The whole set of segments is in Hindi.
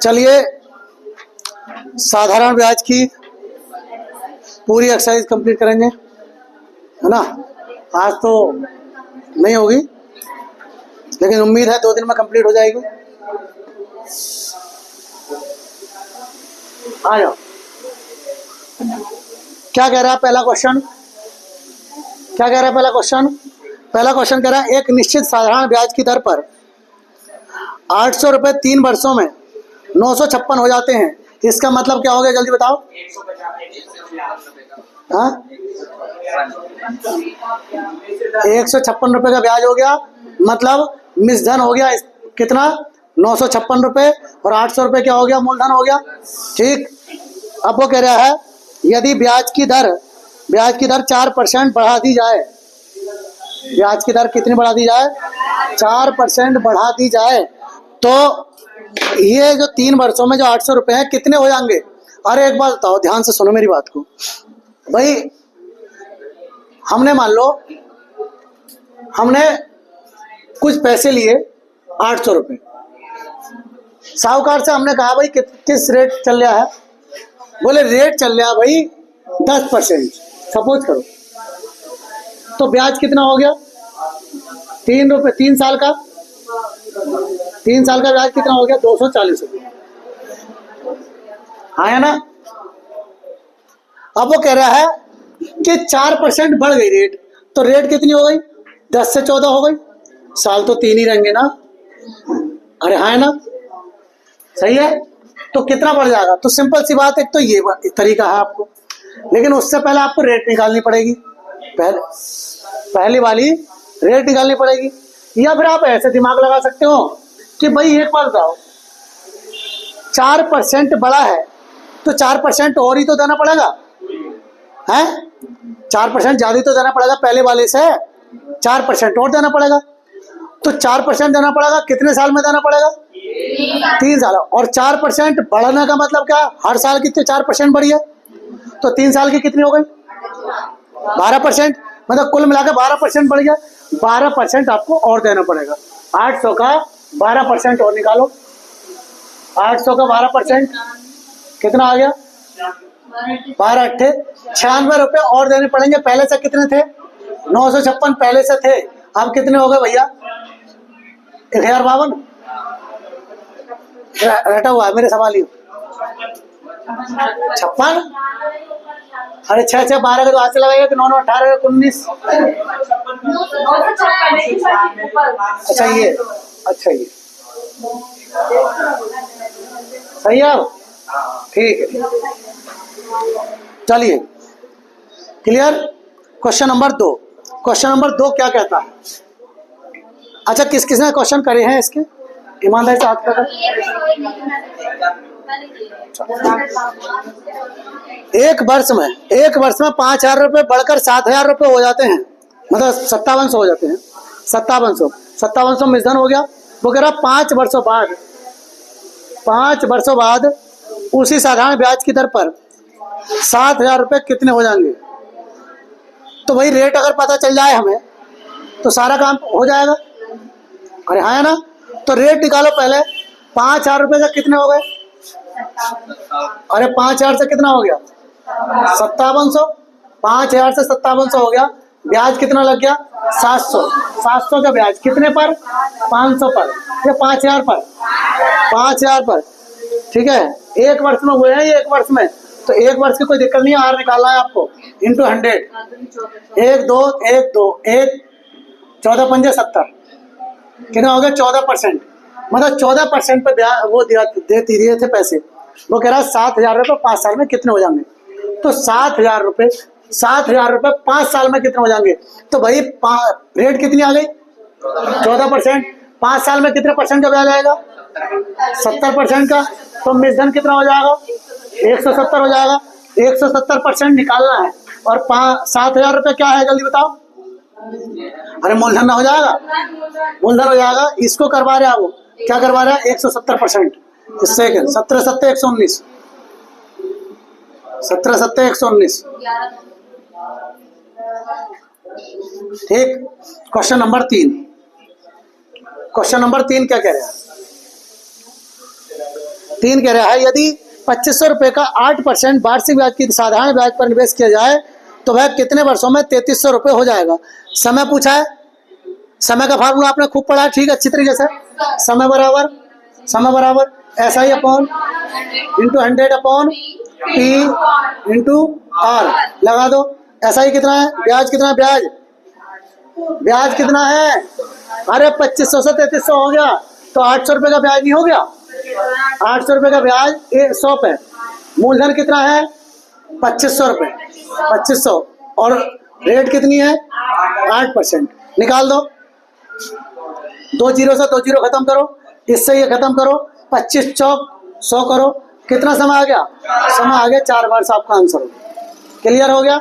चलिए साधारण ब्याज की पूरी एक्सरसाइज कंप्लीट करेंगे, है ना। आज तो नहीं होगी, लेकिन उम्मीद है 2 दिन में कंप्लीट हो जाएगी। आ जाओ। क्या कह रहा है पहला क्वेश्चन? क्या कह रहा है पहला क्वेश्चन? पहला क्वेश्चन कह रहा है एक निश्चित साधारण ब्याज की दर पर 800 रुपये 3 वर्षों में 956 हो जाते हैं। इसका मतलब क्या हो गया, जल्दी बताओ। हाँ, 156 रुपये का ब्याज हो गया, मतलब मिसधन हो गया कितना, 956 रुपये, और 800 रुपये क्या हो गया, मूलधन हो गया। ठीक। अब वो कह रहा है यदि ब्याज की दर 4% बढ़ा दी जाए, ब्याज की दर कितनी बढ़ा दी जाए, 4% बढ़ा दी जाए, तो ये जो 3 वर्षों में जो 800 रुपये हैं कितने हो जाएंगे। अरे एक बात बताओ, ध्यान से सुनो मेरी बात को भाई। हमने मान लो हमने कुछ पैसे लिए 800 रुपये, साहूकार से हमने कहा भाई किस रेट चल रहा है, बोले रेट चल रहा है भाई 10%, सपोज करो, तो ब्याज कितना हो गया, 3 रुपये, 3 साल का ब्याज कितना हो गया, 240 रुपये, हाँ ना। अब वो कह रहा है कि 4% बढ़ गई रेट, तो रेट कितनी हो गई, 10 से 14 हो गई, साल तो 3 ही रहेंगे ना। अरे हाँ है ना, सही है। तो कितना बढ़ जाएगा, तो सिंपल सी बात, एक तो ये तरीका है आपको, लेकिन उससे पहले आपको रेट निकालनी पड़ेगी, पहली वाली रेट निकालनी पड़ेगी। या फिर आप ऐसे दिमाग लगा सकते हो कि भाई एक बात बताओ, 4% बढ़ा है तो 4% और ही तो देना पड़ेगा, है 4% ज्यादा तो देना पड़ेगा, पहले वाले से 4% और देना पड़ेगा, तो 4% देना पड़ेगा, कितने साल में देना पड़ेगा, 3 साल। और 4% बढ़ने का मतलब क्या, हर साल कितने 4% बढ़ी है, तो 3 साल की कितनी हो गई, 12%, मतलब कुल मिलाकर 12% बढ़ गया। 12% आपको और देना पड़ेगा, 800 का 12% और निकालो, 800 का 12% कितना आ गया, 12 अट्ठे 96 रुपये और देने पड़ेंगे। पहले से कितने थे, 956 पहले से थे, अब कितने हो गए भैया, 1052 रटा हुआ है मेरे सवाल ही 56। अरे 6 6 12 का तो हाथ से लगाइए, तो 9 9 18 19। अच्छा ये सही है, ठीक है, चलिए क्लियर। क्वेश्चन नंबर 2, क्या कहता है। अच्छा किसने क्वेश्चन करे हैं इसके, ईमानदारी से हाथ कर। एक वर्ष में 5,000 रुपये बढ़कर 7,000 रुपये हो जाते हैं, मतलब 5700 हो जाते हैं, 5700 मिसधन हो गया। वो कह रहा 5 वर्षों बाद उसी साधारण ब्याज की दर पर 7,000 रुपये कितने हो जाएंगे। तो भाई रेट अगर पता चल जाए हमें तो सारा काम हो जाएगा। अरे हाँ है ना, तो रेट निकालो पहले, 5,000 रुपये का कितने हो गए, अरे 5,000 से कितना हो गया, 5700, 5,000 से 5700 हो गया, ब्याज कितना लग गया, 700 का ब्याज कितने पर, 500 पर, ये 5,000 पर, ठीक है। एक वर्ष में हुए हैं ये, एक वर्ष में, तो एक वर्ष की कोई दिक्कत नहीं है, आर निकालना है आपको, इंटू 100, 1 2 1 2 1 14 5 70, कितना हो गया, 14%, मतलब 14% पे वो दिए थे पैसे। वो कह रहा है 7,000 रुपये 5 साल में कितने हो जाएंगे, तो 7,000 रुपये 5 साल में कितने हो जाएंगे। तो भाई रेट कितनी आ गई, 14%, 5 साल में कितने परसेंट का ब्याज आएगा, 70% का, तो मिसधन कितना हो जाएगा, 170 हो जाएगा। 170% निकालना है, और 7,000 रुपये क्या है, जल्दी बताओ। अरे मूलधन ना हो जाएगा, मूलधन हो जाएगा। इसको करवा रहे हैं वो, क्या करवा रहा है, 170%, इससे 17 7 119, 17 7 119, ठीक। क्वेश्चन नंबर 3 क्या कह रहे हैं, 3 कह रहा है यदि 2500 रुपये का 8% वार्षिक ब्याज की साधारण ब्याज पर निवेश किया जाए तो वह कितने वर्षों में 3300 रुपये हो जाएगा। समय पूछा है, समय का फार्मूला आपने खूब पढ़ा है, ठीक है, अच्छी तरीके से। समय बराबर SI upon into 100 upon P into R लगा दो। SI कितना है, ब्याज कितना है, ब्याज कितना है, अरे 2500 से 3300 हो गया तो 800 रुपये का ब्याज नहीं हो गया, 800 रुपये का ब्याज 100 पे। मूलधन कितना है 2500 रुपये, 2500 और रेट कितनी है 8%। निकाल दो, 2 जीरो से 2 जीरो खत्म करो, इससे ये खत्म करो, 25 चौक 100 करो, कितना समय आ गया, समय आ गया 4 वर्ष, आपका आंसर हो गया। क्लियर हो गया।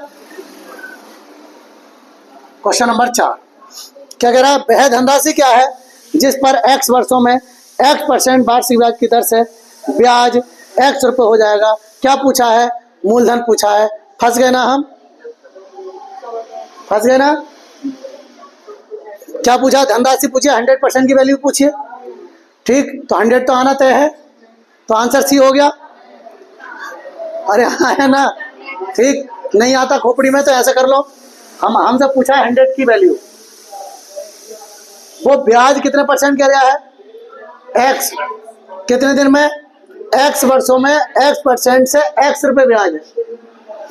क्वेश्चन नंबर 4 क्या कह रहा है, वह धनराशि क्या है जिस पर x वर्षों में x% वार्षिक ब्याज की दर से ब्याज x रुपये हो जाएगा। क्या पूछा है, मूलधन पूछा है। फंस गए ना, हम फंस गए ना। क्या पूछा, धनराशि पूछिए, 100% की वैल्यू पूछिए, ठीक, तो 100 तो आना तय है, तो आंसर सी हो गया। अरे हाँ है ना, ठीक, नहीं आता खोपड़ी में तो ऐसा कर लो, हमसे पूछा है 100 की वैल्यू, वो ब्याज कितने % कह रहा है x, कितने दिन में, x वर्षों में x% से x रुपये ब्याज है।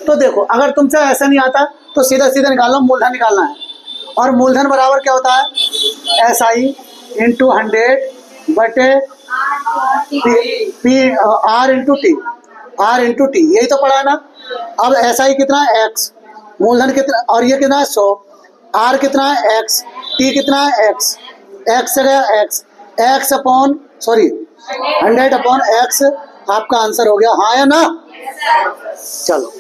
तो देखो अगर तुमसे ऐसा नहीं आता तो सीधा सीधा निकालो, मूलधन निकालना है, और मूलधन बराबर क्या होता है SI इंटू 100 बटे R इंटू टी, यही तो पढ़ा है ना। अब SI कितना है x, मूलधन कितना, और ये कितना है 100, R कितना है x, T कितना है x, x गया x अपॉन 100 अपॉन x, आपका आंसर हो गया, हाँ या ना। चलो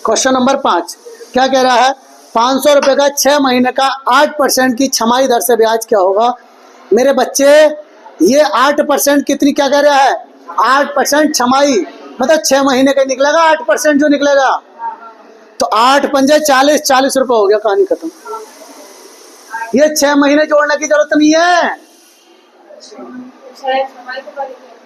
क्वेश्चन नंबर 5 क्या कह रहा है, 500 रुपये का 6 महीने का 8% की छमाही दर से ब्याज क्या होगा। मेरे बच्चे ये 8% कितनी, क्या कह रहा है 8% छमाही, मतलब 6 महीने का निकलेगा 8% जो निकलेगा, तो 8 पंजे 40 रुपये हो गया, कहानी खत्म। ये 6 महीने जोड़ने की जरूरत नहीं है,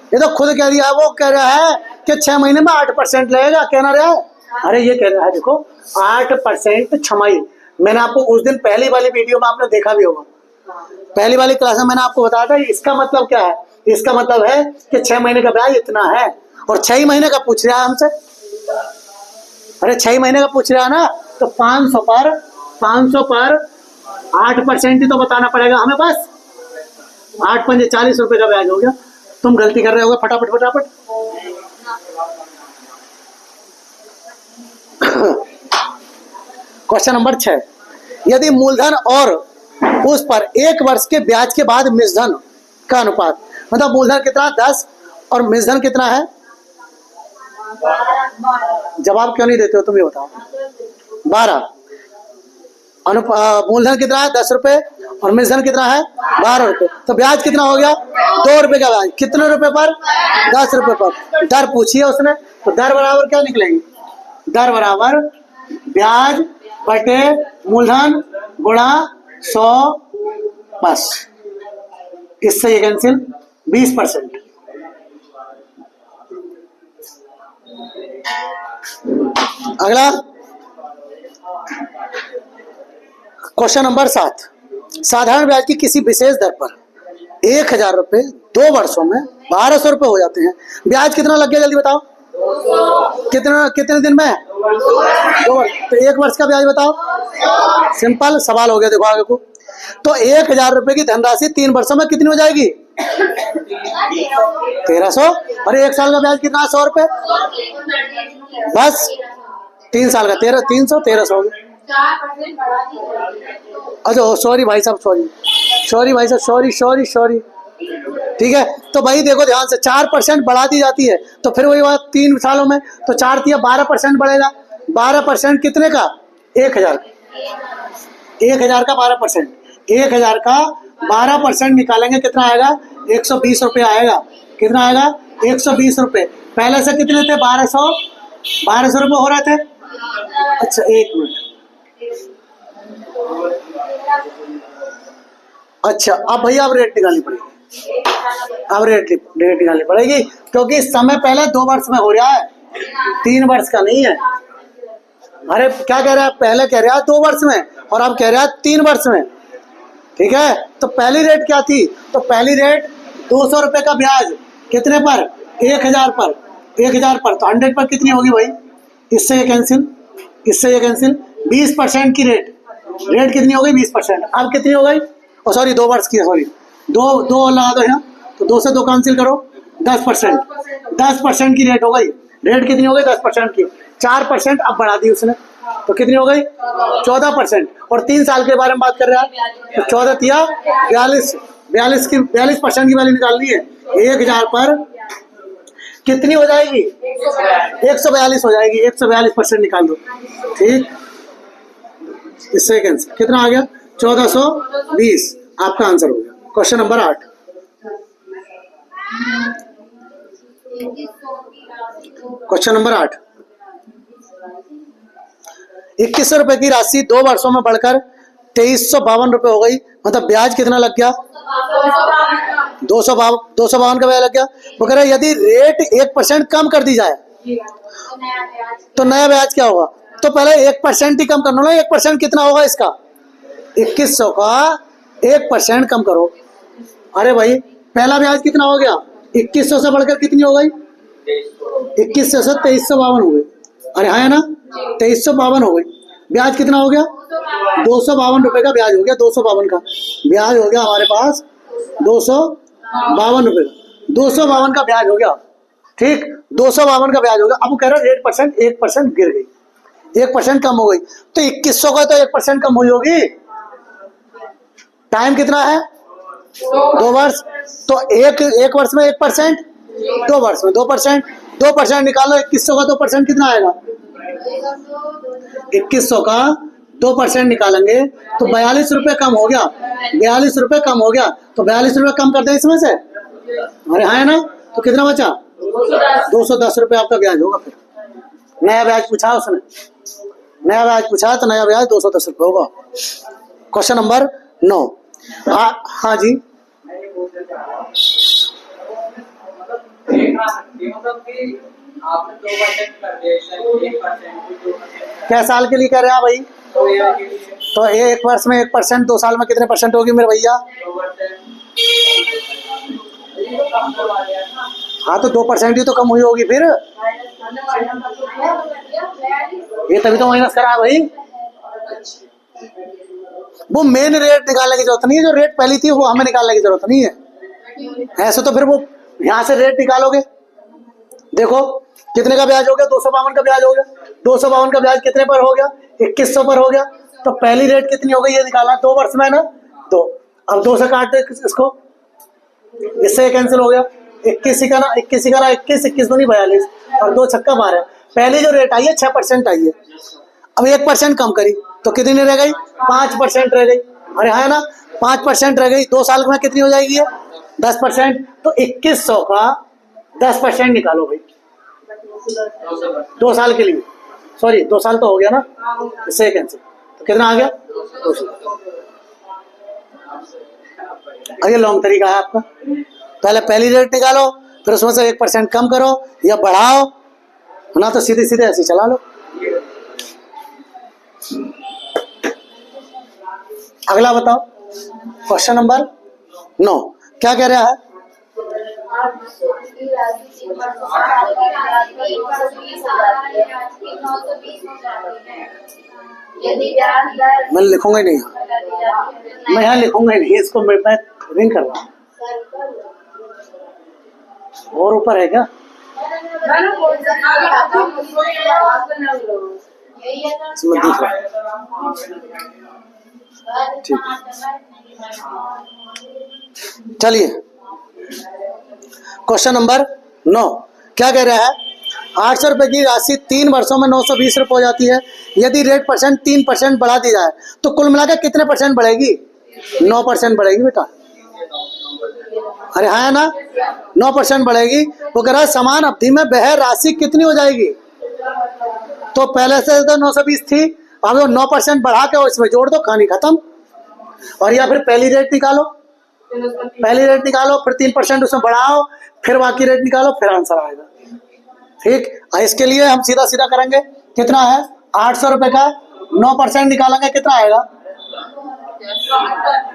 ये तो खुद कह दिया, वो कह रहा है कि 6 महीने में 8% लगेगा, कहना रहा है। अरे ये कह रहा है देखो 8% छमाही, मैंने आपको उस दिन पहली वाली वीडियो में आपने देखा भी होगा, पहली वाली क्लास में मैंने आपको बताया था इसका मतलब क्या है। इसका मतलब है कि 6 महीने का ब्याज इतना है, और 6 महीने का पूछ रहा है हमसे, अरे 6 महीने का पूछ रहा है ना, तो 500 पर 8% ही तो बताना पड़ेगा हमें, बस 8 पंजे 40 रुपये का ब्याज हो गया। तुम गलती कर रहे होगे, फटाफट क्वेश्चन नंबर 6 यदि मूलधन और उस पर 1 वर्ष के ब्याज के बाद मिश्रधन का अनुपात, मतलब मूलधन कितना 10 और मिश्रधन कितना है, जवाब क्यों नहीं देते हो तुम ये बताओ। 12, मूलधन कितना है 10 रुपये और मिश्रधन कितना है 12 रुपये, तो ब्याज कितना हो गया 2 रुपये का ब्याज, कितने रुपए पर 10 रुपये पर। दर पूछी है उसने, तो दर बराबर क्या निकलेगी, दर बराबर ब्याज बटे मूलधन गुणा 100, बस इससे ये कैंसिल 20%। अगला क्वेश्चन नंबर 7 साधारण ब्याज की किसी विशेष दर पर 1000 रुपये 2 वर्षों में 1200 रुपये हो जाते हैं। ब्याज कितना लग गया जल्दी बताओ, कितने दिन में 2 वर्ष, तो 1 वर्ष का ब्याज बताओ। सिंपल सवाल हो गया, देखो आगे को। तो 1000 रुपये की धनराशि 3 वर्षों में कितनी हो जाएगी 1300, और 1 साल का ब्याज कितना 100 रुपये, बस 3 साल का 1300 हो गया। अच्छा सॉरी भाई साहब, सॉरी भाई साहब, सॉरी, ठीक है। तो भाई देखो ध्यान से, 4% बढ़ा दी जाती है, तो फिर वही बात 3 सालों में, तो 4 दिया 12% बढ़ेगा। 12% कितने का 1000 का 12%, 1000 का 12% निकालेंगे कितना आएगा 120 रुपये आएगा। कितना आएगा 120 रुपये। पहले से कितने थे 1200 रुपये हो रहे थे। अच्छा 1 मिनट, अच्छा अब भैया अब रेट निकालनी पड़ेगी। अब रेट निकालनी पड़ेगी, क्योंकि समय पहले 2 वर्ष में हो रहा है, 3 वर्ष का नहीं है। अरे क्या कह रहा है, पहले कह रहा है 2 वर्ष में और अब कह रहा है 3 वर्ष में। ठीक है, तो पहली रेट क्या थी, तो पहली रेट 200 रुपये का ब्याज, कितने पर, 1000 पर, 1000 पर, तो 100 पर कितनी होगी भाई, इससे ये कैंसिल, इससे ये कैंसिल, 20% की रेट कितनी हो गई, 20%। अब कितनी हो गई, ओ सॉरी 2 वर्ष की, सॉरी दो लगा दो यहाँ, तो 2 से 2 कैंसिल करो, 10%, 10% की रेट हो गई। रेट कितनी हो गई, 10% की, 4% अब बढ़ा दी उसने, तो कितनी हो गई, 14%। और 3 साल के बारे में बात कर रहा है, तो 14 तिया 42% की वैल्यू निकालनी है। 1000 पर कितनी हो जाएगी, 142 हो जाएगी, 142% निकाल दो। ठीक, इससे कैंसिल, कितना आ गया, 1420, आपका आंसर हो गया। क्वेश्चन नंबर 8, क्वेश्चन नंबर 8, 2100 रुपए की राशि 2 वर्षों में बढ़कर 2352 रुपए हो गई, मतलब ब्याज कितना लग गया, 252 का ब्याज लग गया। वो कह रहा है यदि रेट 1% कम कर दी जाए तो नया ब्याज क्या होगा, तो पहले 1% ही कम करना ना, 1% कितना होगा इसका, 2100 का 1% कम करो। अरे भाई पहला ब्याज कितना हो गया, 2100 से बढ़कर कितनी हो गई, 2100 से 2352 हो गई। अरे हाँ है ना, 2352 हो गई, ब्याज कितना हो गया, 252 रुपए का ब्याज हो गया, 252 का ब्याज हो गया हमारे पास, 252 रुपए का, 252 का ब्याज हो गया। ठीक, 252 का ब्याज हो गया। अब वो कह रहा है 1% गिर गई, 1% कम हो गई, तो 2100 का तो 1% कम हुई होगी। टाइम कितना है, 2 वर्ष, तो एक वर्ष में 1%, 2 वर्ष में 2% निकालो, 2100 का 2% कितना आएगा, 2100 का 2% निकालेंगे तो 42 रुपये कम हो गया, 42 रुपये कम हो गया, तो 42 रुपये कम कर दें इसमें से, अरे हाँ है ना, तो कितना बचा, 210 रुपये आपका ब्याज होगा। फिर नया ब्याज पूछा उसने, नया ब्याज पूछा तो नया ब्याज 210 रुपये होगा। क्वेश्चन नंबर 9, हाँ जी, क्या साल के लिए कह रहे हैं भाई, तो 1 वर्ष में 1%, 2 साल में कितने % होगी मेरे भैया, हाँ तो 2% ही तो कम हुई होगी फिर, ये तभी तो माइनस करा है भाई। वो मेन रेट निकालने की जरूरत नहीं है, जो रेट पहली थी वो हमें निकालने की जरूरत नहीं है। ऐसे तो फिर वो यहाँ से रेट निकालोगे, देखो कितने का ब्याज हो गया, 252 का ब्याज हो गया, 252 का ब्याज कितने पर हो गया, 2100 पर हो गया, तो पहली रेट कितनी हो गई ये निकालना, 2 वर्ष में ना, 2, अब 2 से काट दे इसको, इससे कैंसिल हो गया, 21 का ना 21 दूनी 42 और 2 छक्का 12। पहली जो रेट आई है 6% आई है, अब 1% कम करी तो कितनी रह गई, 5% रह गई। अरे हाँ ना, 5% रह गई, 2 साल में कितनी हो जाएगी, 10%, तो 2100 का 10% निकालो भाई, 2 साल के लिए, सॉरी 2 साल तो हो गया ना, इससे कैंसिल, तो कितना आ गया, 200। अब ये लॉन्ग तरीका है आपका, पहले पहली रेट निकालो, फिर उसमें से 1% कम करो या बढ़ाओ, ना तो सीधे सीधे ऐसे चला लो। अगला बताओ, क्वेश्चन नंबर 9 क्या कह रहा है, मैं लिखूंगा ही नहीं, मैं यहाँ लिखूंगा ही नहीं, इसको मैं रिंग कर रहा हूँ, और ऊपर है क्या, इसमें दिख रहा है, ठीक है चलिए। क्वेश्चन नंबर 9 क्या कह रहा है, 800 रुपए की राशि 3 वर्षों में 920 रुपये हो जाती है, यदि रेट % 3% बढ़ा दी जाए तो कुल मिलाकर कितने % बढ़ेगी, 9% बढ़ेगी बेटा, अरे हाँ है ना, 9% बढ़ेगी। वो कह रहा है समान अवधि में वह राशि कितनी हो जाएगी, तो पहले से तो 920 थी, अब 9% बढ़ा के इसमें जोड़ दो, कहानी खत्म। और या फिर पहली रेट निकालो, पहली रेट निकालो, फिर 3% उसमें बढ़ाओ, फिर बाकी रेट निकालो, फिर आंसर आएगा। ठीक, इसके लिए हम सीधा सीधा करेंगे। कितना है? 800 रुपए का 9% निकालेंगे, कितना आएगा?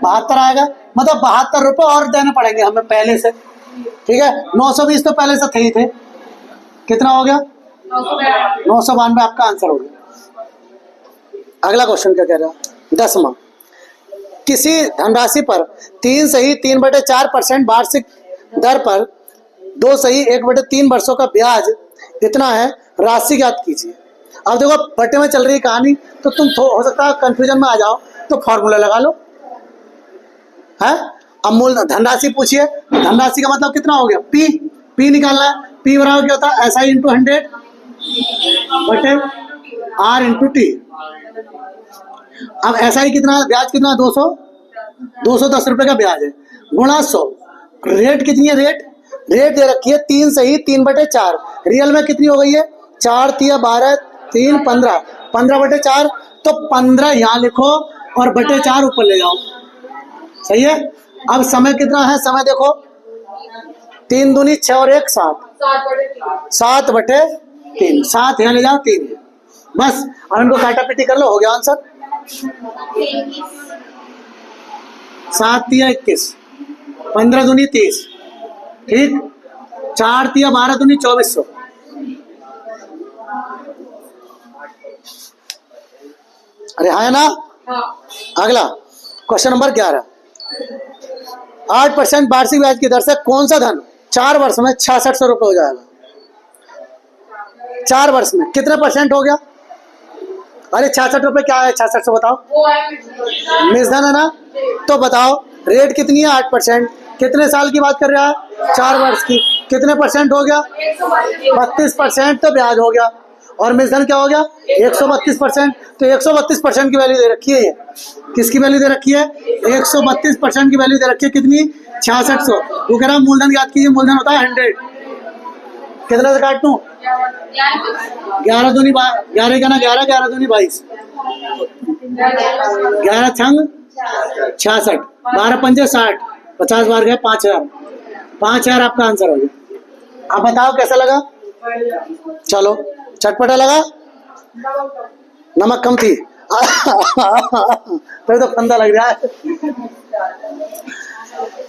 72 आएगा। मतलब 72 रुपए और देने पड़ेंगे हमें पहले से। ठीक है, 920 तो पहले से थे ही थे। कितना हो गया? 992 आपका आंसर हो गया। अगला क्वेश्चन क्या कह रहा है? 10वां, किसी धनराशि पर 3 सही 3/4% वार्षिक दर पर 2 सही 1/3 वर्षों का ब्याज इतना है, राशि ज्ञात कीजिए। अब देखो बटे में चल रही कहानी, तो तुम हो सकता है कंफ्यूजन में आ जाओ, तो फॉर्मूला लगा लो है। अब मूल धनराशि पूछिए, धनराशि का मतलब कितना हो गया? पी निकालना है। पी बराबर क्या होता है? SI × 100 बटे R × T। अब SI कितना, ब्याज कितना? 210 रुपए का ब्याज है, गुणा 100। रेट कितनी है? रेट दे रखी है 3 सही 3/4। रियल में कितनी हो गई है? 4 × 12 3 15 15/4। तो 15 यहाँ लिखो और बटे 4 ऊपर ले जाओ। सही है। अब समय कितना है? समय देखो, 3 दूनी 6 और 1 7, 7/3। 7 यहाँ ले जाओ, 3 बस। अब इनको काटा पीटी कर लो, हो गया आंसर। 7 × 21, 15 दूनी 30। ठीक, 4 × 12 दूनी 2400। अरे हाँ है ना। अगला क्वेश्चन नंबर 11, 8% वार्षिक ब्याज की दर से कौन सा धन 4 वर्ष में 6600 रुपये हो जाएगा? 4 वर्ष में कितने % हो गया? अरे 66 रुपये क्या है? 6600 बताओ, मिश्रधन है ना। तो बताओ रेट कितनी है? 8%। कितने साल की बात कर रहा है? 4 वर्ष की। कितने % हो गया? 32%। तो ब्याज हो गया, और मिश्रधन क्या हो गया? 132%। तो 132% की वैल्यू दे रखी है। ये किसकी वैल्यू दे रखी है? 132% की वैल्यू दे रखी है। कितनी? 6600। वो कह रहा मूलधन याद कीजिए, मूलधन होता है 100। कितने से काट दूं? 11 दूनी 11 का ना 11, 11 दूनी 22, 11 छंग 66, 12 पंजे 60, 50 बार गए 5000। 5000 आपका आंसर हो गया। आप बताओ कैसा लगा? चलो, चटपटा लगा? नमक कम थी तो फंदा लग रहा है।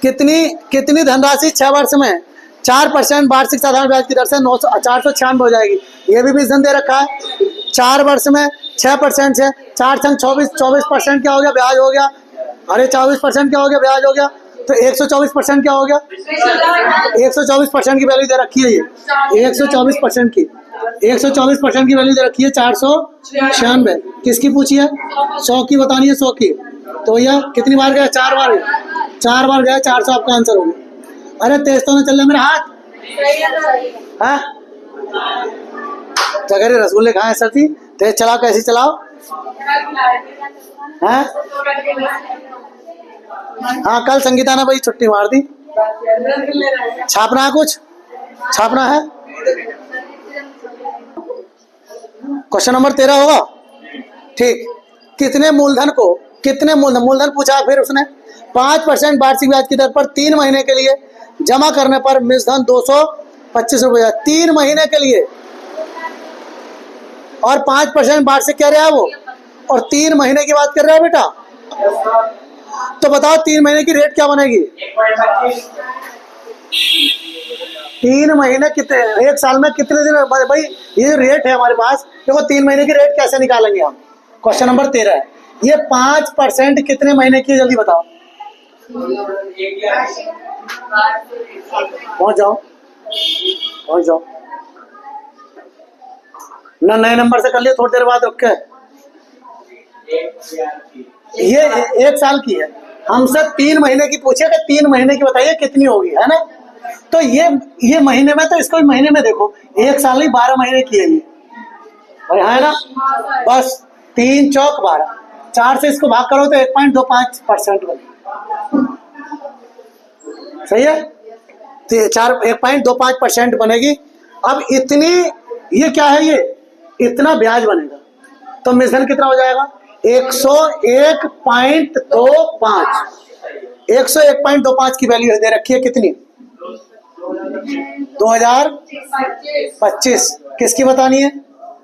कितनी धनराशि 6 वर्ष में 4% वार्षिक साधारण ब्याज की दर से 496 हो जाएगी? ये भी मिश्रधन दे रखा है। 4 वर्ष में 6% से 4 संग 24% क्या हो गया? ब्याज हो गया। अरे 24% क्या हो गया? ब्याज हो गया। तो 124% क्या हो गया? 124% की वैल्यू दे रखी है। ये 124% की 124% की वैल्यू दे रखी है 496। किसकी पूछी है? 100 की बतानी है, 100 की। तो भैया कितनी बार गया? 4 बार गया। 4 बार गया, 400 आपका आंसर हो गया। अरे तेज तो नहीं चल रहा मेरा हाथ है। जगह रसगुल्ले खाए सर थी, तेज चलाओ। कैसे चलाओ? है हाँ, कल संगीता ने भाई छुट्टी मार दी। छापना है, कुछ छापना है। क्वेश्चन नंबर 13 होगा। ठीक, कितने मूलधन पूछा फिर उसने? 5% वार्षिक ब्याज की दर पर 3 महीने के लिए जमा करने पर मिश्रधन 225 रुपये 3 महीने के लिए, और 5% वार्षिक कह रहा है वो, और 3 महीने की बात कर रहा है बेटा। तो बताओ 3 महीने की रेट क्या बनेगी? 3 महीने कितने? 1 साल में कितने दिन? भाई ये जो रेट है हमारे पास, देखो 3 महीने की रेट कैसे निकालेंगे हम? क्वेश्चन नंबर 13 है। ये 5% कितने महीने की? जल्दी बताओ। पहुंच जाओ ना। नए नंबर से कर लियो, थोड़ी देर बाद रुक के। ये 1 साल की है, हमसे 3 महीने की पूछेगा। 3 महीने की बताइए कितनी होगी, है ना। तो ये महीने में, तो इसको महीने में देखो, 1 साल नहीं 12 महीने की है ये, है ना। बस 3 चौक 12, 4 से इसको भाग करो तो 1.25% बने। सही है, तो 1.25% बनेगी। अब इतनी, ये क्या है? ये इतना ब्याज बनेगा। तो मिश्रधन कितना हो जाएगा? 101.25 101.25 की वैल्यू दे रखी है, कितनी? 2025। किसकी बतानी है?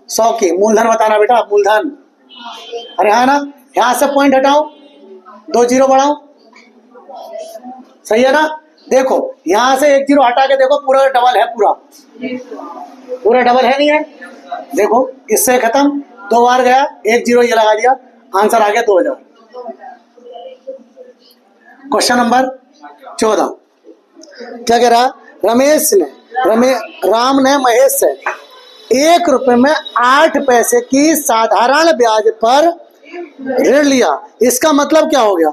100 की। मूलधन बताना बेटा, मूलधन। अरे हाँ ना, यहां से पॉइंट हटाओ, 2 जीरो बढ़ाओ, सही है ना? देखो यहां से 1 जीरो हटा के देखो, पूरा डबल है, पूरा पूरा डबल है, नहीं है? देखो इससे खत्म, 2 बार गया, 1 जीरो ये लगा दिया, आंसर आ गया 2000। क्वेश्चन नंबर 14 क्या कह रहा? राम ने महेश से 1 रुपए में 8 पैसे की साधारण ब्याज पर ऋण लिया। इसका मतलब क्या हो गया?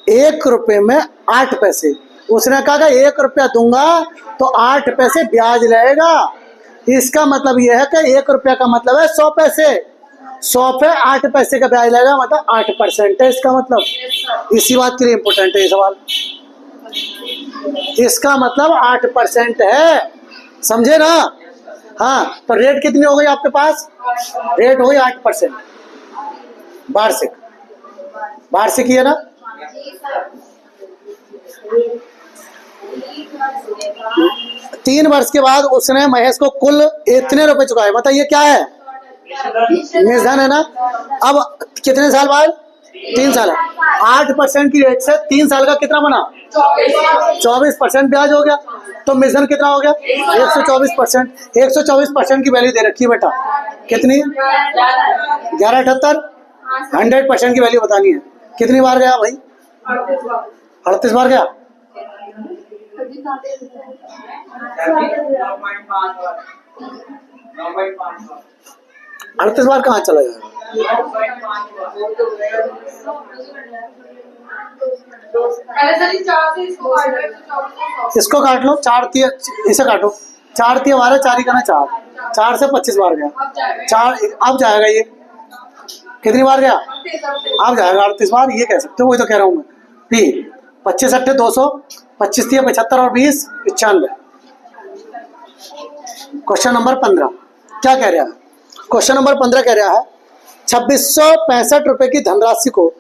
1 रुपए में 8 पैसे। उसने कहा 1 रुपया दूंगा तो 8 पैसे ब्याज लगेगा। इसका मतलब यह है कि 1 रुपया का मतलब है 100 पैसे। 100 पे 8 पैसे का ब्याज लगेगा, मतलब 8% है इसका मतलब। इसी बात के लिए इंपॉर्टेंट है ये सवाल। इसका मतलब 8% है, समझे ना? हाँ, तो रेट कितनी हो गई आपके पास? रेट हो गई 8%। वार्षिक, वार्षिक है ना? 3 वर्ष के बाद उसने महेश को कुल इतने रुपए चुकाए। मतलब ये क्या है? निधन है ना? अब कितने साल बाद? 3 साल। 8% की रेट से 3 साल का कितना बना? 24% ब्याज हो गया। तो मिशन कितना हो गया? 124%। 124% की वैल्यू दे रखी है बेटा, कितनी? 1178। 100% की वैल्यू बतानी है। कितनी बार गया भाई? 38 बार गया। 38 बार कहाँ चला जाएगा? इसको काट लो, 4 3 इसे काटो, 4 3 12, 4 ही करना 4, 4 से 25 बार गया। 4 अब जाएगा ये, कितनी बार गया? अब जाएगा 38 बार, ये कह सकते हो, वही तो कह रहा हूँ मैं। 25 8 200, 25 3 75 और 20 95। क्वेश्चन नंबर 15 क्या कह रहा है? क्वेश्चन नंबर 15 कह रहा है 2665 रुपए की धनराशि को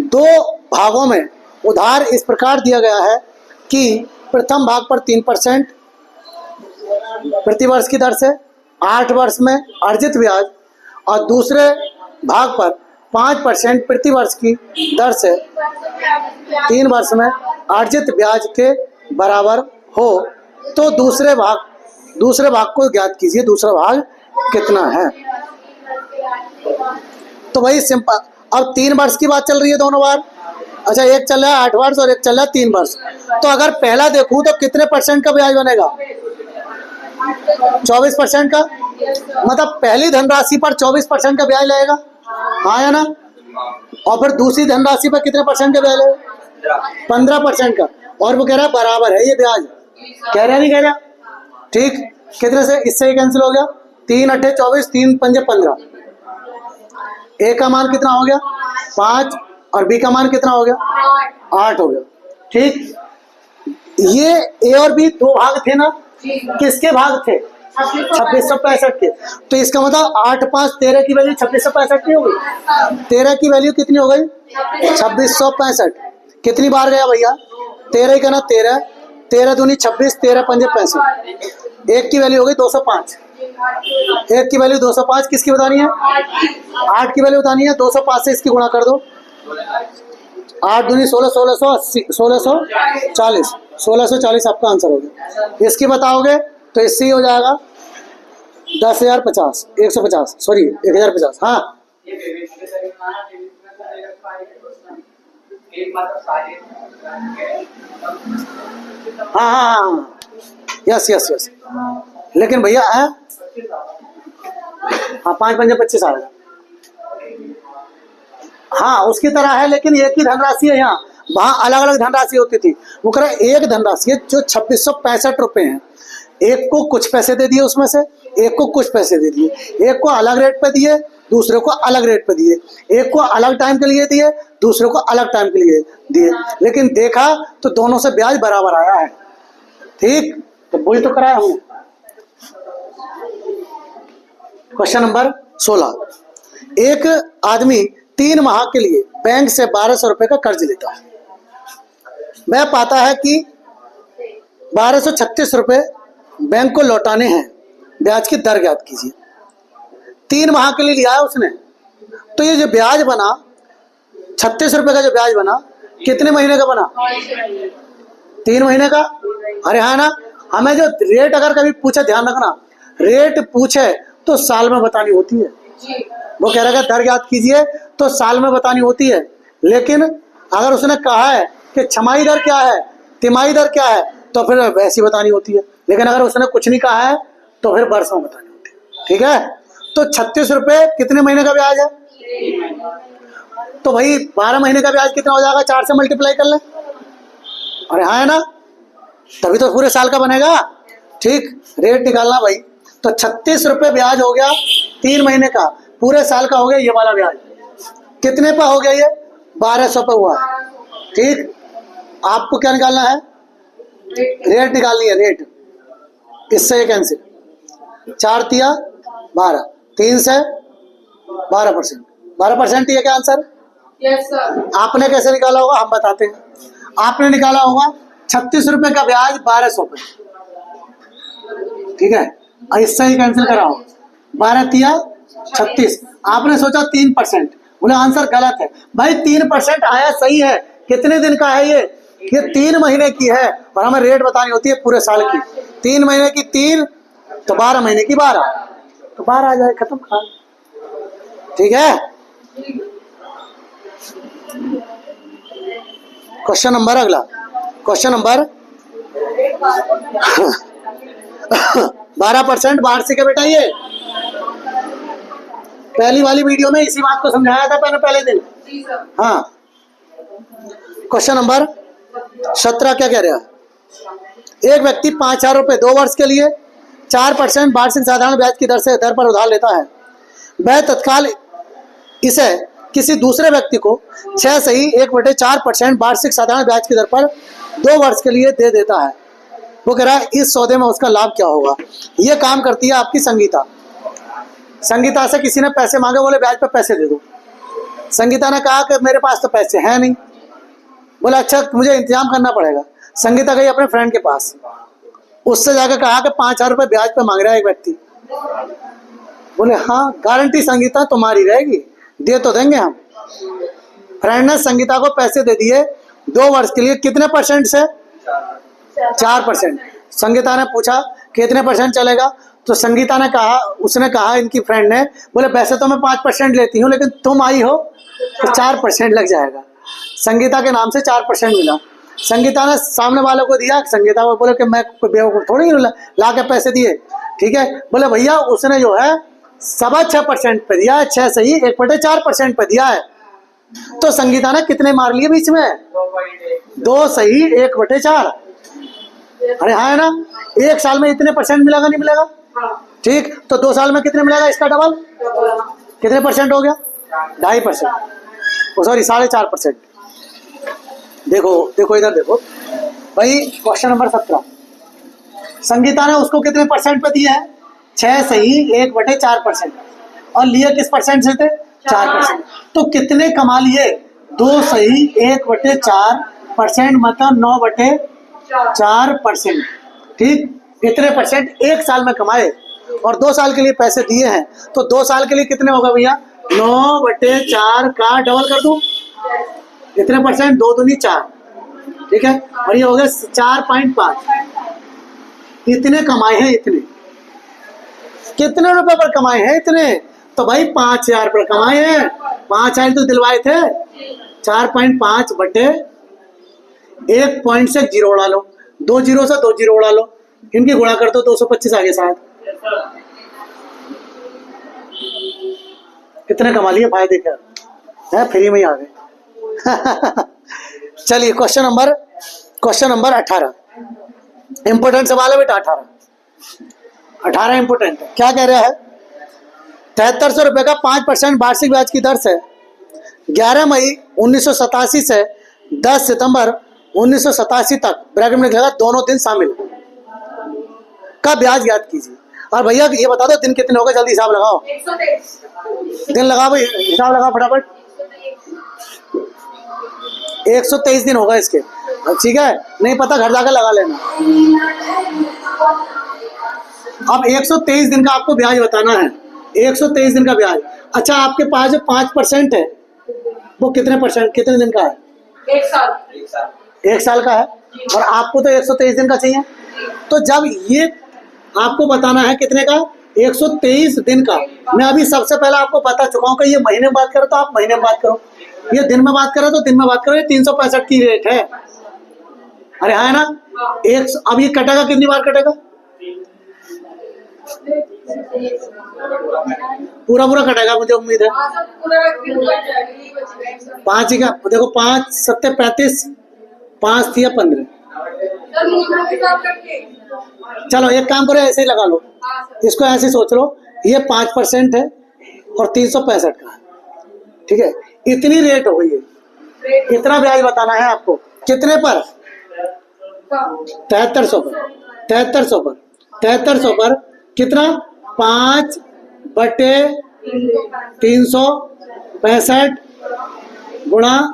2 भागों में उधार इस प्रकार दिया गया है कि प्रथम भाग पर 3% प्रति वर्ष की दर से 8 वर्ष में अर्जित ब्याज और दूसरे भाग पर 5% प्रति वर्ष की दर से 3 वर्ष में अर्जित ब्याज के बराबर हो, तो दूसरे भाग को ज्ञात कीजिए। दूसरा भाग कितना है? तो भाई सिंपल, अब 3 वर्ष की बात चल रही है दोनों बार। अच्छा, एक चल रहा है 8 वर्ष और एक चल रहा है 3 वर्ष। तो अगर पहला देखूं तो कितने % का ब्याज बनेगा? 24% का। मतलब पहली धनराशि पर 24% का ब्याज लगेगा, हाँ या ना? और फिर दूसरी धनराशि पर कितने % का ब्याज लगेगा? 15% का। और वो कह रहा है बराबर है ये ब्याज, कह रहा नहीं कह रहा? ठीक, कितने से? इससे ही कैंसिल हो गया, 3 8 24, 3 5 15। ए का मान कितना हो गया? 5 और बी का मान कितना हो गया? 8 हो गया। ठीक, ये ए और बी 2 भाग थे ना? किसके भाग थे? 2665 के। तो इसका मतलब 8 5 13 की वैल्यू 2665 की हो गई। 13 की वैल्यू कितनी हो गई? 2665। कितनी बार गया भैया? 13 ही करना, 13 13 दूनी 26, 13 5 65। 1 की वैल्यू हो गई 205। 1 की वैल्यू 205 किसकी बतानी है? 8 की वैल्यू बतानी है। 205 से इसकी गुणा कर दो, 8 दूनी 16, 1680, 1640, 1640 आपका आंसर हो गया। इसकी बताओगे तो इससे ही हो जाएगा 10,050, 150, सॉरी 1050। हाँ हाँ हाँ, यस यस यस। लेकिन भैया है, हाँ 5 5 25 आ गया। हाँ उसकी तरह है, लेकिन एक ही धनराशि है। यहाँ वहाँ अलग अलग धनराशि होती थी। वो कह रहा एक धनराशि है जो 2665 रुपए हैं। एक को कुछ पैसे दे दिए, उसमें से एक को कुछ पैसे दे दिए, एक को अलग रेट पे दिए, दूसरे को अलग रेट पे दिए, एक को अलग टाइम के लिए दिए, दूसरे को अलग टाइम के लिए दिए। लेकिन देखा तो दोनों से ब्याज बराबर आया है। ठीक, तो वही तो कराया हमने। क्वेश्चन नंबर 16, एक आदमी 3 माह के लिए बैंक से 1200 रुपए का कर्ज लेता है। वह पाता है कि 1236 रुपये बैंक को लौटाने हैं, ब्याज की दर ज्ञात कीजिए। 3 माह के लिए लिया है उसने, तो ये जो ब्याज बना 36 रुपये का जो ब्याज बना कितने महीने का बना? 3 महीने का। अरे हाँ ना, हमें जो रेट अगर कभी पूछे, ध्यान रखना, रेट पूछे तो साल में बतानी होती है। वो कह रहा है दर ज्ञात कीजिए तो साल में बतानी होती है, लेकिन अगर उसने कहा है कि छमाही दर क्या है, तिमाही दर क्या है, तो फिर वैसी बतानी होती है। लेकिन अगर उसने कुछ नहीं कहा है तो फिर वर्ष में बतानी होती है। ठीक है, तो 36 रुपये कितने महीने का ब्याज है? तो भाई 12 महीने का ब्याज कितना हो जाएगा? 4 से मल्टीप्लाई कर ले। अरे हाँ है ना, तभी तो पूरे साल का बनेगा। ठीक, रेट निकालना भाई। तो 36 रुपये ब्याज हो गया 3 महीने का, पूरे साल का हो गया ये वाला ब्याज। कितने पे हो गया ये? 1200 पे हुआ। ठीक, आपको क्या निकालना है? रेट निकालनी है, रेट। इससे ये कैंसिल, 4 तिया 12, 3 से 12%। 12% ये क्या आंसर? Yes sir. आपने कैसे निकाला होगा हम बताते हैं। आपने निकाला होगा 36 रुपये का ब्याज 1200 पे। ठीक है, इससे ही कैंसिल कराओ, 12 तिया 36। आपने सोचा 3%, बोले आंसर गलत है। भाई 3% आया सही है। कितने दिन का है ये? 3 महीने की है, और हमें रेट बतानी होती है पूरे साल की। 3 महीने की 3 तो 12 महीने की 12, तो 12 आ जाए, खत्म खा। ठीक है, क्वेश्चन नंबर अगला, क्वेश्चन नंबर 12% वार्षिक है बेटा। ये पहली वाली वीडियो में इसी बात को समझाया था पहले दिन। हाँ, क्वेश्चन नंबर 17 क्या कह रहा है? एक व्यक्ति 5,000 रुपये 2 वर्ष के लिए 4% वार्षिक साधारण ब्याज की दर पर उधार लेता है। वह तत्काल इसे किसी दूसरे व्यक्ति को 6 सही 1/4% वार्षिक साधारण ब्याज की दर पर 2 वर्ष के लिए दे देता है। वो कह रहा है इस सौदे में उसका लाभ क्या होगा? ये काम करती है आपकी संगीता। संगीता से किसी ने पैसे मांगे, बोले ब्याज पर पैसे दे दो। संगीता ने कहा कि मेरे पास तो पैसे हैं नहीं। बोला अच्छा मुझे इंतजाम करना पड़ेगा। संगीता गई अपने फ्रेंड के पास, उससे जाकर कहा कि 5,000 रुपये ब्याज पे मांग रहा है एक व्यक्ति। बोले हाँ, गारंटी संगीता तुम्हारी रहेगी, दे तो देंगे हम। फ्रेंड ने संगीता को पैसे दे दिए 2 वर्ष के लिए। कितने परसेंट से? 4%। संगीता ने पूछा कितने परसेंट चलेगा, तो संगीता ने कहा, उसने कहा इनकी फ्रेंड ने, बोले वैसे तो मैं 5% लेती हूँ, लेकिन तुम आई हो तो 4% लग जाएगा। संगीता के नाम से 4% मिला। संगीता ने सामने वालों को दिया। संगीता को बोले कि मैं कोई बेवकूफ थोड़ी ला के पैसे दिए। ठीक है, बोले भैया उसने जो है 6.25% पे दिया है, 6 सही 1/4% पे दिया है। तो संगीता ने कितने मार लिए बीच में? 2 सही 1/4। अरे हाँ है ना, 1 साल में इतने परसेंट मिलेगा, नहीं मिलेगा? ठीक, तो 2 साल में कितने मिलेगा? इसका डबल। कितने परसेंट हो गया? 2.5%, सॉरी 4.5%। देखो देखो इधर देखो भाई, क्वेश्चन नंबर 17। संगीता ने उसको कितने परसेंट पे दिया है? 6 सही 1/4%, और लिए किस परसेंट से थे? 4%। तो कितने कमा लिए? 2 सही 1/4%, मतलब 9/4%। ठीक, इतने परसेंट 1 साल में कमाए, और 2 साल के लिए पैसे दिए हैं, तो 2 साल के लिए कितने होगा भैया? 9/4 का डबल कर दूं, कितने परसेंट? 2 दूनी 4। ठीक है, और ये हो गया 4.5। इतने कमाए हैं, इतने कितने रुपए पर कमाए हैं? इतने तो भाई 5,000 पर कमाए हैं। 5,000 तो दिलवाए थे। 4.5 बटे 1 पॉइंट से 0 उड़ा लो, 2 जीरो से 2 जीरो उड़ा लो, इनकी गुणा कर दो, 225 आगे शायद। कितने कमा लिए? फायदे क्या है, फ्री में ही आ गए। चलिए क्वेश्चन नंबर 18। इंपोर्टेंट सवाल है बेटा। 18 इंपोर्टेंट। क्या कह रहा है? 7300 रुपये का 5% वार्षिक ब्याज की दर से 11 मई 1987 से 10 सितंबर 1987 तक, ब्रैकेट में लिखा दोनों दिन शामिल, का ब्याज ज्ञात कीजिए। और भैया ये बता दो दिन कितने हो गए, जल्दी हिसाब लगाओ। 123 दिन लगाओ भाई, हिसाब लगाओ फटाफट। 123 दिन होगा इसके। ठीक है, नहीं पता घर जाकर लगा लेना। अब 123 दिन का आपको ब्याज बताना है, 123 दिन का ब्याज। अच्छा, आपके पास जो 5% है वो कितने परसेंट, कितने दिन का है? 1 साल। 1 साल का है, और आपको तो 123 दिन का चाहिए। तो जब ये आपको बताना है कितने का, 123 दिन का। मैं अभी सबसे पहले आपको बता चुका हूँ कि ये महीने में बात करो तो आप महीने में बात करो, ये दिन में बात करो तो दिन में बात करो। ये 365 की रेट है। अरे है ना? अब ये कटेगा, कितनी बार कटेगा? पूरा पूरा कटेगा, मुझे उम्मीद है। हाँ, सब पूरा दिन कट जाएगा, यही बचेगा। 5 ही का देखो, 5 7 35, 5 3 15। सर, मूल्य के साथ करके। चलो एक काम करो, ऐसे ही लगा लो, हाँ सर। इसको ऐसे सोच लो, ये 5% है और 365 का है, ठीक है। इतनी रेट हो गई है, इतना ब्याज बताना है आपको। कितने पर? 7300 पर। 7300 पर कितना? 5/365 गुणा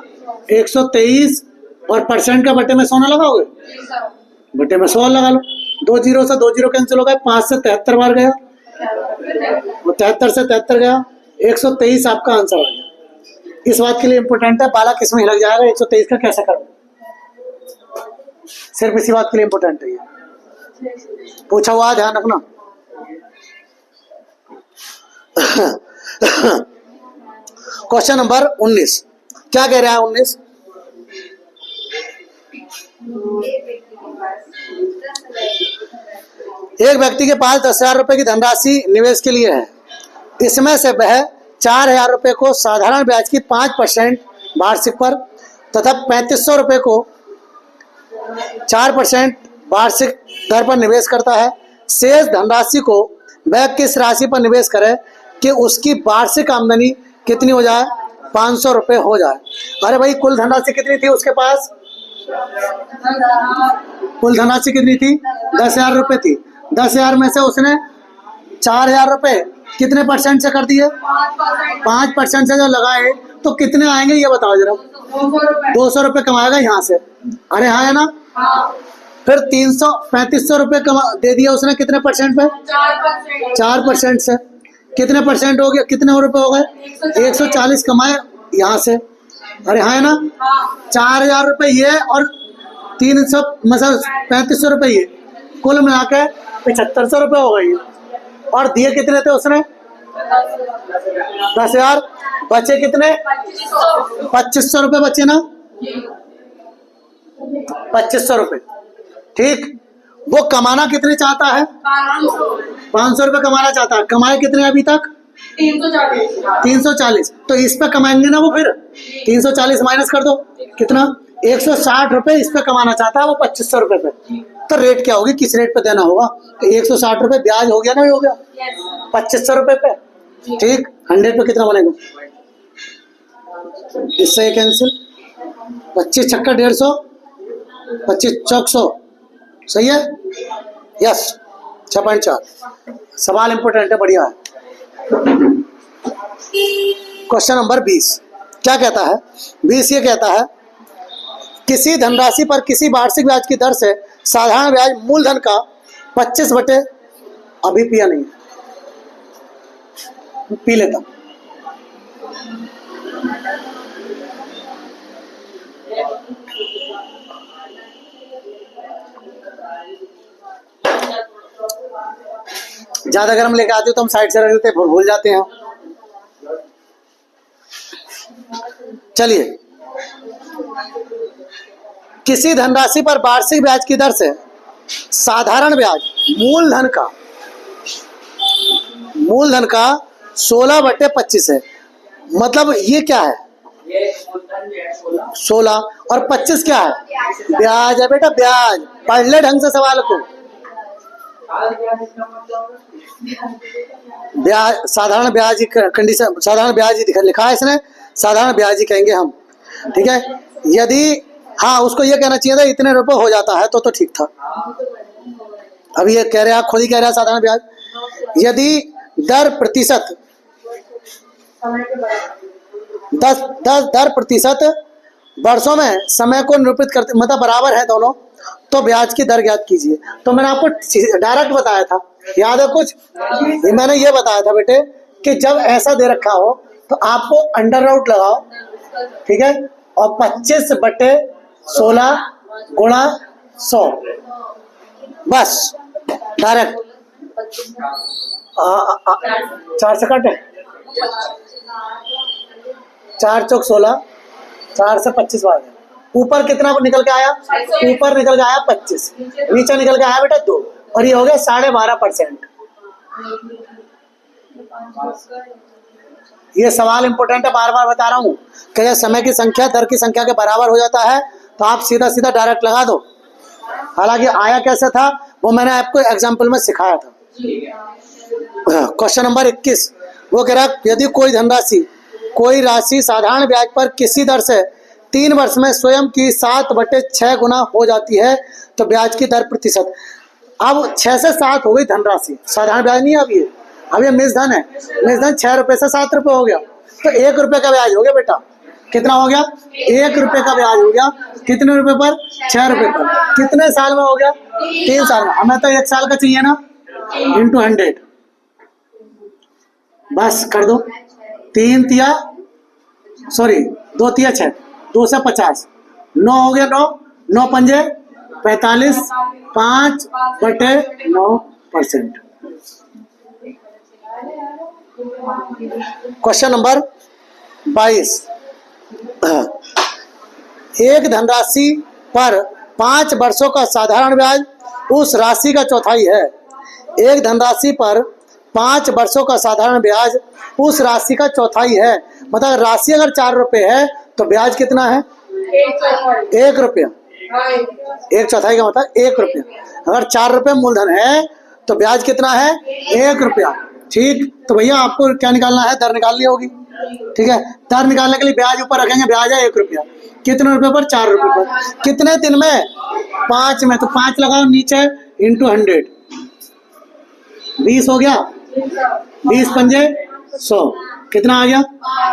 123 और परसेंट का बटे में 100 ना लगाओगे, बटे में 100 लगा लो। 2 जीरो से 2 जीरो कैंसिल हो गए, 5 से 73 बार गया, वो 73 से 73 गया, 123 आपका आंसर आ गया। इस बात के लिए इम्पोर्टेंट है, बाला किस में लग जाएगा 123 का कैसे करोगे, सिर्फ इसी बात के लिए इम्पोर्टेंट है ये। पूछा हुआ, ध्यान रखना। क्वेश्चन नंबर 19 क्या कह रहा है? 19, एक व्यक्ति के पास 10,000 रुपए की धनराशि निवेश के लिए है। इसमें से वह 4,000 रुपए को साधारण ब्याज की 5% वार्षिक पर तथा 3,500 रुपए को 4% वार्षिक दर पर निवेश करता है। शेष धनराशि को वह किस राशि पर निवेश करे कि उसकी वार्षिक आमदनी कितनी हो जाए? 500 रुपये हो जाए। अरे भाई, कुल धनराशि कितनी थी उसके पास? कुल धनराशि कितनी थी? 10,000 रुपये थी। 10,000 में से उसने 4,000 रुपये कितने परसेंट से कर दिए? 5% से जो लगाए तो कितने आएंगे ये बताओ जरा। 200 रुपये कमाएगा यहाँ से। अरे हाँ है ना? फिर 335 रुपये दे दिया उसने, कितने परसेंट पे? 4% से। कितने परसेंट हो गया, कितने रुपए हो गए? 140 कमाए यहाँ से। अरे हाँ है ना? 4,000 रुपये ये और 300 मतलब 3,500 रुपये ये, कुल मिला के 7,500 रुपये हो गई। और दिए कितने थे उसने? 10,000। बचे कितने? 2,500 रुपये बचे ना? 2,500 रुपये, ठीक। वो कमाना कितने चाहता है? 500 रुपये कमाना चाहता है। कमाए कितने अभी तक? 340। तो इस पे कमाएंगे ना वो, फिर 340 माइनस कर दो, कितना? 160 रुपये इस पे कमाना चाहता है वो 2,500 रुपये पे। तो रेट क्या होगी, किस रेट पे देना होगा? तो 160 रुपये ब्याज हो गया ना, हो गया 2,500 रुपये पे, ठीक। 100 पे कितना बनेगा? इससे कैंसिल, 25 छक्का 150, 25 चौक 100, सही है? यस, 6.4। सवाल इंपोर्टेंट है, बढ़िया है। क्वेश्चन नंबर 20 क्या कहता है? 20 ये कहता है, किसी धनराशि पर किसी वार्षिक ब्याज की दर से साधारण ब्याज मूलधन का 25 बटे, अभी पिया नहीं, पी लेता। ज्यादा गर्म लेके आते हो तो हम साइड से रख देते हैं, भूल जाते हैं। चलिए, किसी धनराशि पर वार्षिक ब्याज की दर से साधारण ब्याज मूलधन का 16/25 है। मतलब ये क्या है? 16 और 25 क्या है? ब्याज है बेटा, ब्याज। पढ़ ले ढंग से सवाल को। ब्याज, साधारण ब्याज की कंडीशन, साधारण ब्याज ही लिखा है इसने, साधारण ब्याज ही कहेंगे हम, ठीक है। यदि हाँ, उसको ये कहना चाहिए था इतने रुपए हो जाता है तो ठीक था। अभी ये कह रहे हैं, आप खुद ही कह रहे हैं साधारण ब्याज। यदि दर प्रतिशत वर्षों में समय को निरूपित करते मतलब बराबर है दोनों, तो ब्याज की दर ज्ञात कीजिए। तो मैंने आपको डायरेक्ट बताया था, याद है कुछ? मैंने ये बताया था बेटे कि जब ऐसा दे रखा हो तो आपको अंडर रूट लगाओ, ठीक है, और 25/16 गुणा 100, बस डायरेक्ट 4 से कट है, 4 चौक 16, 4 से 25 बार ऊपर कितना निकल के आया? ऊपर निकल के आया 25, नीचे निकल के आया बेटा 2, और ये हो गया 12.5%। ये सवाल इंपॉर्टेंट है, बार बार बता रहा हूँ कि समय की संख्या दर की संख्या के बराबर हो जाता है तो आप सीधा सीधा डायरेक्ट लगा दो। हालांकि आया कैसे था वो मैंने आपको एग्जाम्पल में सिखाया था। क्वेश्चन नंबर 21 वो कह रहा है यदि कोई राशि साधारण ब्याज पर किसी दर से 3 वर्ष में स्वयं की 7/6 गुना हो जाती है तो ब्याज की दर प्रतिशत। अब 6 से 7 हो गई धनराशि, साधारण ब्याज नहीं है अब ये मिस धन है। मिस धन 6 रुपए से 7 रुपए हो गया तो 1 रुपए का ब्याज हो गया बेटा। कितना हो गया? 1 रुपए का ब्याज हो गया। कितने रुपए पर? 6 रुपए पर। कितने साल में हो गया? 3 साल में। हमें तो 1 साल का चाहिए ना, इंटू 100 बस कर दो। 2 तिया 6, 2 से 50, 9 हो गया 9, 9 पंजे 45, 5/9%। क्वेश्चन नंबर 22 एक धनराशि पर 5 वर्षों का साधारण ब्याज उस राशि का चौथाई है। एक धनराशि पर 5 वर्षों का साधारण ब्याज उस राशि का चौथाई है। मतलब राशि अगर 4 रुपए है तो ब्याज कितना है? 1 रुपया। 1/4 का मतलब 1 रुपया। अगर 4 रुपये मूलधन है तो ब्याज कितना है? 1 रुपया। ठीक, तो भैया आपको क्या निकालना है? दर निकालनी होगी। ठीक है, दर निकालने के लिए ब्याज ऊपर रखेंगे, ब्याज है 1 रुपया। कितने रुपए पर? 4 रुपए पर। कितने दिन में? 5 में। तो 5 लगाओ नीचे इंटू 100, 20 हो गया। 20 पंजे 100, कितना आ गया?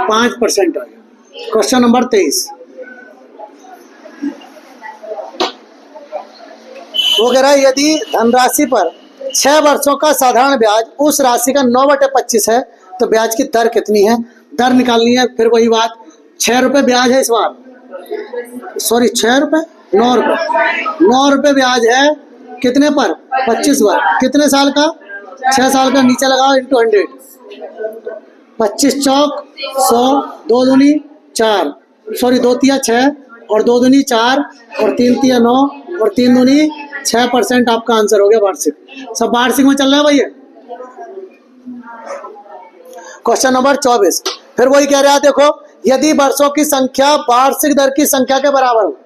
5% आ गया। क्वेश्चन नंबर 23 वो कह रहा है यदि धनराशि पर 6 वर्षों का साधारण ब्याज उस राशि का 9/25 है तो ब्याज की दर कितनी है? दर निकालनी है। फिर वही बात, 6 रुपये ब्याज है इस बार, सॉरी 6 रुपये 9 रुपये 9 रुपये ब्याज है। कितने पर? 25 बार। कितने साल का? 6 साल का। नीचे लगाओ इंटू 100, 25 चौक 100, 2 दूनी 4, सॉरी 2 तिया 6 और 2 दूनी 4 और 3 तिया 9 और 3 दूनी 6% आपका आंसर हो गया वार्षिक। सब वार्षिक में चल रहा है भैया। क्वेश्चन नंबर 24 फिर वही कह रहा है, देखो यदि वर्षों की संख्या वार्षिक दर की संख्या के बराबर हो।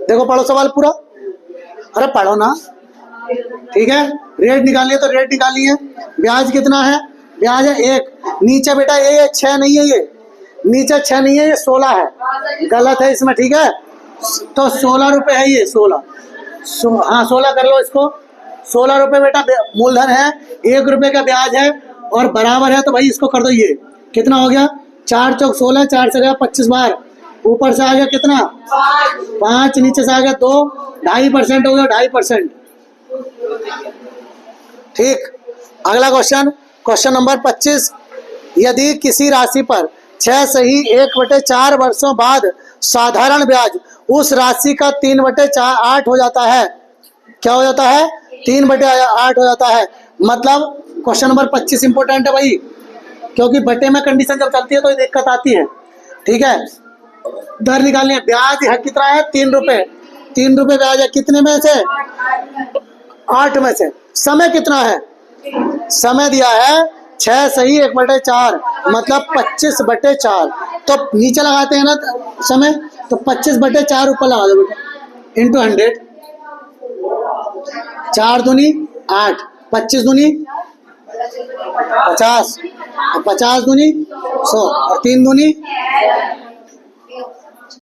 देखो पढ़ो सवाल पूरा, अरे पढ़ो ना। ठीक है, रेट निकालिए तो रेट निकालिए। ब्याज कितना है? ब्याज है 1। नीचे बेटा ये 6 नहीं है, ये नीचे 6 नहीं है, ये 16 है। गलत है इसमें, ठीक है। तो 16 रुपये है ये, 16 हाँ 16 कर लो इसको। 16 रुपये बेटा मूलधन है, 1 रुपये का ब्याज है और बराबर है तो भाई इसको कर दो। ये कितना हो गया? 4 चौक 16, 4 से गया 25 बार। ऊपर से आ गया कितना? 5, नीचे से आ गया 2, 2.5% हो गया, 2.5%। ठीक, अगला क्वेश्चन, क्वेश्चन नंबर 25 यदि किसी राशि पर 6 सही 1/4 वर्षों बाद साधारण ब्याज उस राशि का 3/8 हो जाता है। क्या हो जाता है? 3/8 हो जाता है। मतलब क्वेश्चन नंबर 25 इंपोर्टेंट है भाई, क्योंकि बटे में कंडीशन जब चलती है तो दिक्कत आती है। ठीक है, दर निकालनी है। ब्याज है कितना है? 3 रुपये। 3 रुपये ब्याज है। कितने में से? 8 में से। समय कितना है? समय दिया है 6 सही 1/4 मतलब 25/4। तो नीचे लगाते हैं ना समय, तो 25/4 ऊपर लगा दो बेटा इंटू 100, 4 दूनी 8, 25 दूनी 50 और 50 दूनी 100 और 3 दूनी